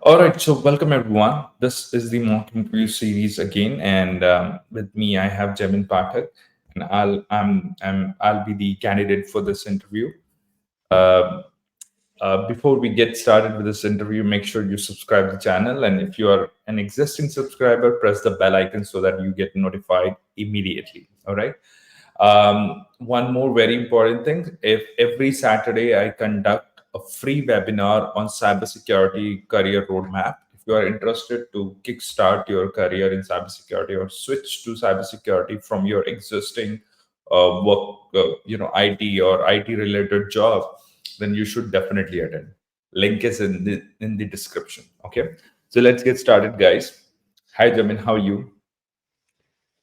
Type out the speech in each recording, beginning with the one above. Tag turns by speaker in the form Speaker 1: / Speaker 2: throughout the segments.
Speaker 1: All right, so welcome everyone. This is the mock interview series again, and with me I have Jamin Pathak, and I'll be the candidate for this interview. Uh, Before we get started with this interview, make sure you subscribe to the channel, and if you are an existing subscriber, press the bell icon so that you get notified immediately. All right. One more very important thing: if every Saturday I conduct a free webinar on cybersecurity career roadmap. If you are interested to kickstart your career in cybersecurity or switch to cybersecurity from your existing work, IT or IT related job, then you should definitely attend. Link is in the description. Okay, so let's get started, guys. Hi, Jamin. How are you?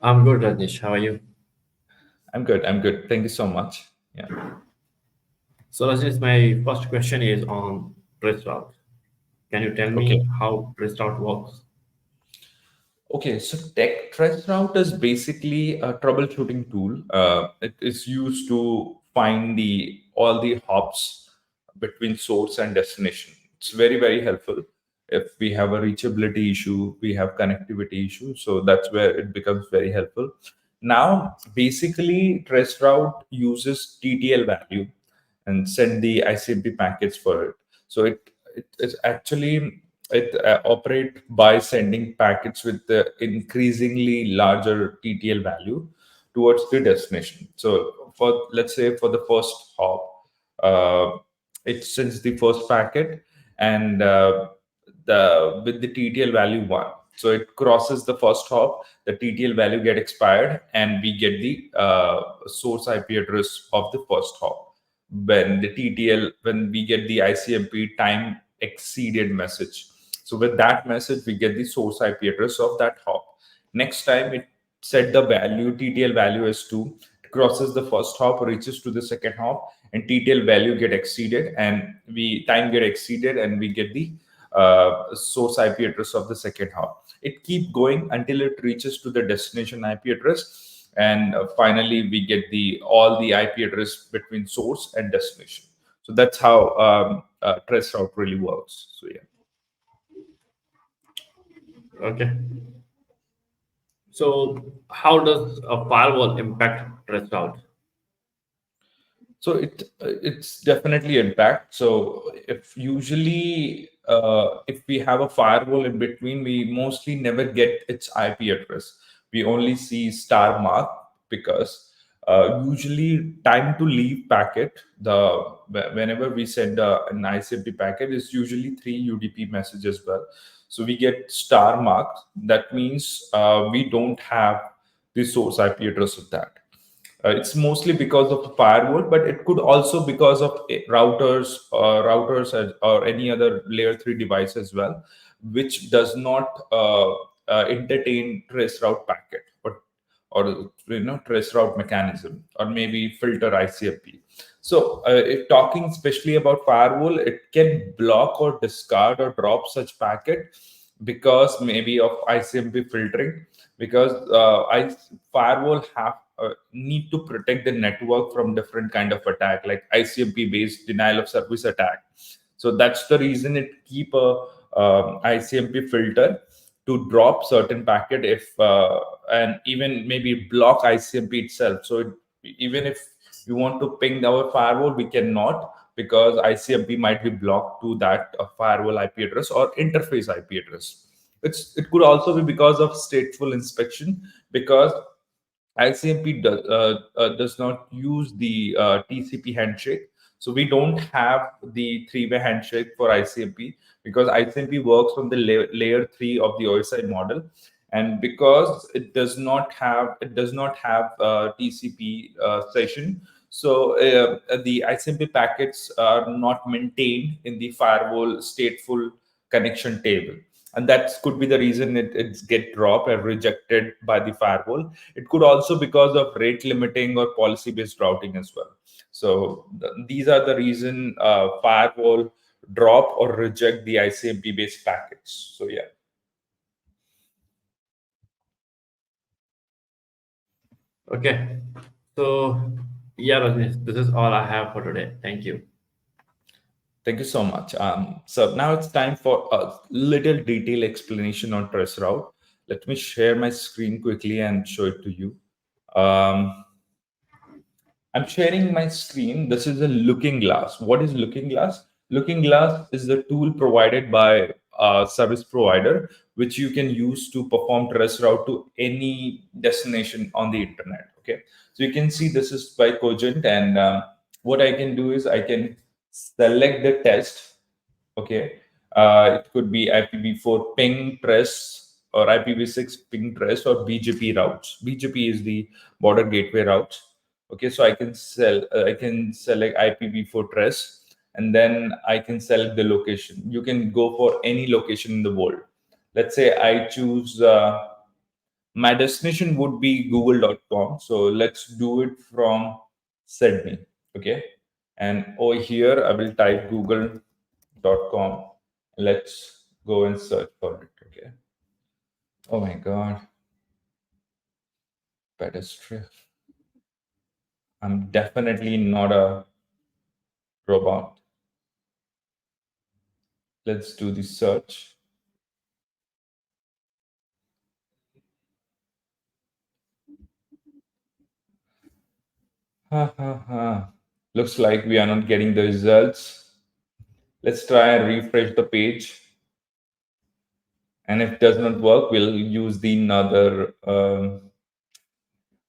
Speaker 2: I'm good, Rajneesh. How are you?
Speaker 1: I'm good. I'm good. Thank you so much. Yeah.
Speaker 2: So, Rajneesh, my first question is on Traceroute. Can you tell
Speaker 1: Okay.
Speaker 2: me how Traceroute works?
Speaker 1: Okay. So Traceroute is basically a troubleshooting tool. It is used to find the all the hops between source and destination. It's very, very helpful. If we have a reachability issue, we have connectivity issue. So that's where it becomes very helpful. Now, basically, Traceroute uses TTL value and send the ICMP packets for it. So it is actually it operate by sending packets with the increasingly larger TTL value towards the destination. So for let's say for the first hop, uh, it sends the first packet and the with the TTL value one. So it crosses the first hop, the TTL value get expired, and we get the source IP address of the first hop. When we get the ICMP time exceeded message. So with that message, we get the source IP address of that hop. Next time it set the value, TTL value is 2, it crosses the first hop, reaches to the second hop, and TTL value get exceeded, and we time get exceeded, and we get the source IP address of the second hop. It keep going until it reaches to the destination IP address, and finally we get the all the IP address between source and destination. So that's how Traceroute really works. So yeah.
Speaker 2: Okay. So, how does a firewall impact Traceroute?
Speaker 1: So it's definitely impact. So if we have a firewall in between, we mostly never get its IP address. We only see star mark because usually time to leave packet, whenever we send an ICMP packet, is usually 3 UDP message as well. So we get star marked. That means we don't have the source IP address of that. It's mostly because of the firewall, but it could also because of or any other layer 3 device as well, which does not entertain trace route packet or trace route mechanism, or maybe filter ICMP. So if talking especially about firewall, it can block or discard or drop such packet because maybe of ICMP filtering, because firewall have need to protect the network from different kind of attack, like ICMP based denial of service attack. So that's the reason it keep a ICMP filter to drop certain packet, if and even maybe block ICMP itself. So even if we want to ping our firewall, we cannot, because ICMP might be blocked to that firewall IP address or interface IP address. It could also be because of stateful inspection, because ICMP does not use the TCP handshake. So we don't have the three-way handshake for ICMP, because ICMP works on the layer 3 of the OSI model, and because it does not have TCP session. So the ICMP packets are not maintained in the firewall stateful connection table, and that could be the reason it's get dropped or rejected by the firewall. It could also because of rate limiting or policy based routing as well. So these are the reason firewall drop or reject the ICMP based packets. So yeah.
Speaker 2: Okay. So, yeah, Rajneesh, this is all I have for today. Thank you.
Speaker 1: Thank you so much. So now it's time for a little detailed explanation on Traceroute. Let me share my screen quickly and show it to you. Um, I'm sharing my screen. This is a looking glass. What is looking glass? Looking glass is the tool provided by a service provider, which you can use to perform trace route to any destination on the internet. Okay, so you can see this is by Cogent, and what I can do is I can select the test. Okay, it could be IPv4 ping press or IPv6 ping press or BGP routes. BGP is the border gateway routes. Okay, so I can select IPv4 trace, and then I can select the location. You can go for any location in the world. Let's say I choose my destination would be google.com. So let's do it from Sydney. Okay, and over here I will type google.com. Let's go and search for it. Okay. Oh my god, pedestrian. I'm definitely not a robot. Let's do the search. Ha ha ha. Looks like we are not getting the results. Let's try and refresh the page. And if it does not work, we'll use the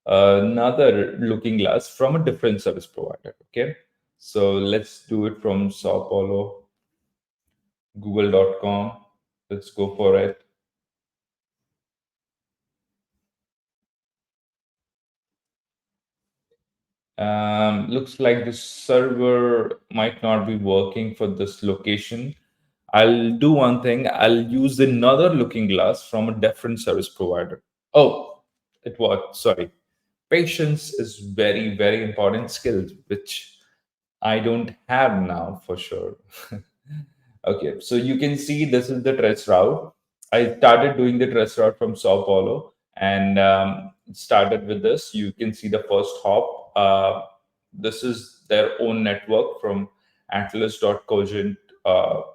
Speaker 1: another looking glass from a different service provider. Okay. So let's do it from Sao Paulo, google.com. Let's go for it. Looks like the server might not be working for this location. I'll do one thing. I'll use another looking glass from a different service provider. Oh, it was. Sorry. Patience is very, very important skill, which I don't have now for sure. Okay, so you can see this is the trace route. I started doing the trace route from Sao Paulo and started with this. You can see the first hop. This is their own network from atlas.cogent,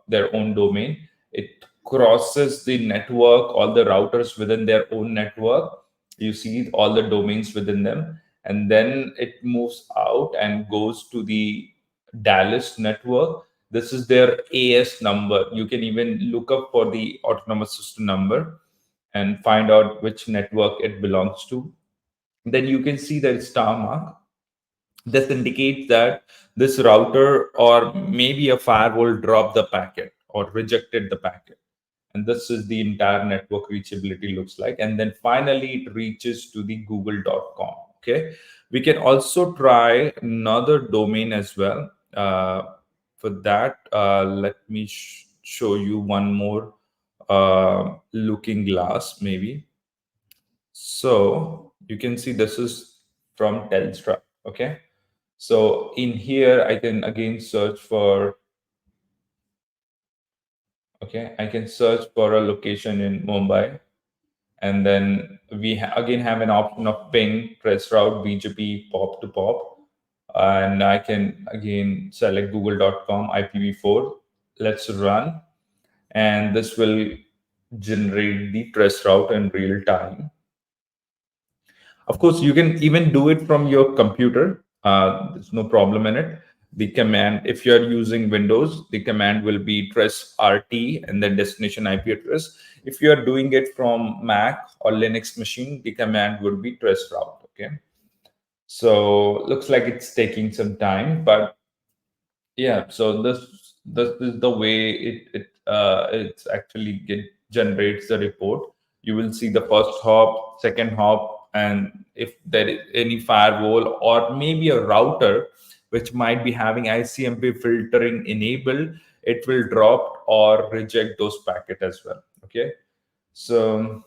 Speaker 1: their own domain. It crosses the network, all the routers within their own network. You see all the domains within them. And then it moves out and goes to the Dallas network. This is their AS number. You can even look up for the autonomous system number and find out which network it belongs to. Then you can see that star mark. This indicates that this router or maybe a firewall dropped the packet or rejected the packet. And this is the entire network reachability looks like. And then finally it reaches to the google.com. Okay, we can also try another domain as well. For that, let me show you one more looking glass maybe. So you can see this is from Telstra. Okay, so in here I can again search for, okay, I can search for a location in Mumbai, and then we again have an option of ping, press route, BGP, pop to pop, and I can again select google.com IPv4. Let's run, and this will generate the press route in real time. Of course, you can even do it from your computer. There's no problem in it. The command, if you're using Windows, the command will be trace RT and then destination IP address. If you are doing it from Mac or Linux machine, the command would be trace route. Okay. So looks like it's taking some time, but yeah, so this is the way it's actually generates the report. You will see the first hop, second hop, and if there is any firewall or maybe a router which might be having ICMP filtering enabled, it will drop or reject those packet as well. Okay, so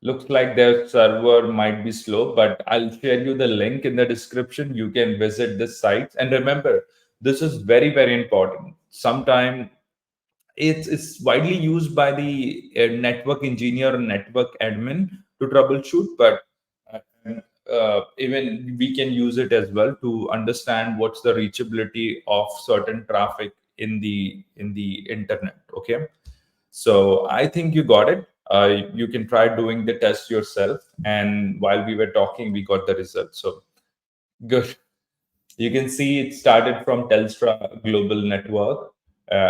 Speaker 1: looks like their server might be slow, but I'll share you the link in the description. You can visit this site. And remember, this is very, very important. Sometimes it's widely used by the network engineer or network admin to troubleshoot, but even we can use it as well to understand what's the reachability of certain traffic in the internet. Okay, so I think you got it. You can try doing the test yourself, and while we were talking, we got the results. So good. You can see it started from Telstra Global Network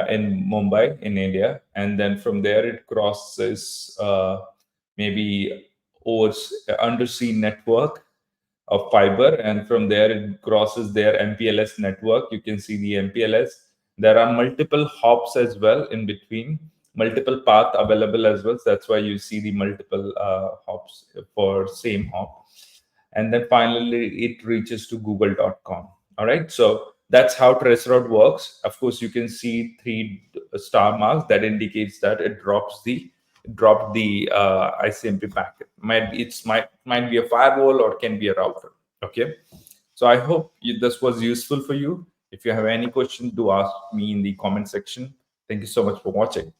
Speaker 1: in Mumbai, in India, and then from there it crosses maybe over undersea network of fiber, and from there it crosses their MPLS network. You can see the MPLS. There are multiple hops as well in between, multiple path available as well. So that's why you see the multiple hops for same hop, and then finally it reaches to google.com. All right, so that's how Traceroute works. Of course, you can see three star marks that indicates that it dropped the ICMP packet. Might be a firewall or can be a router. Okay, so I hope this was useful for you. If you have any question, do ask me in the comment section. Thank you so much for watching.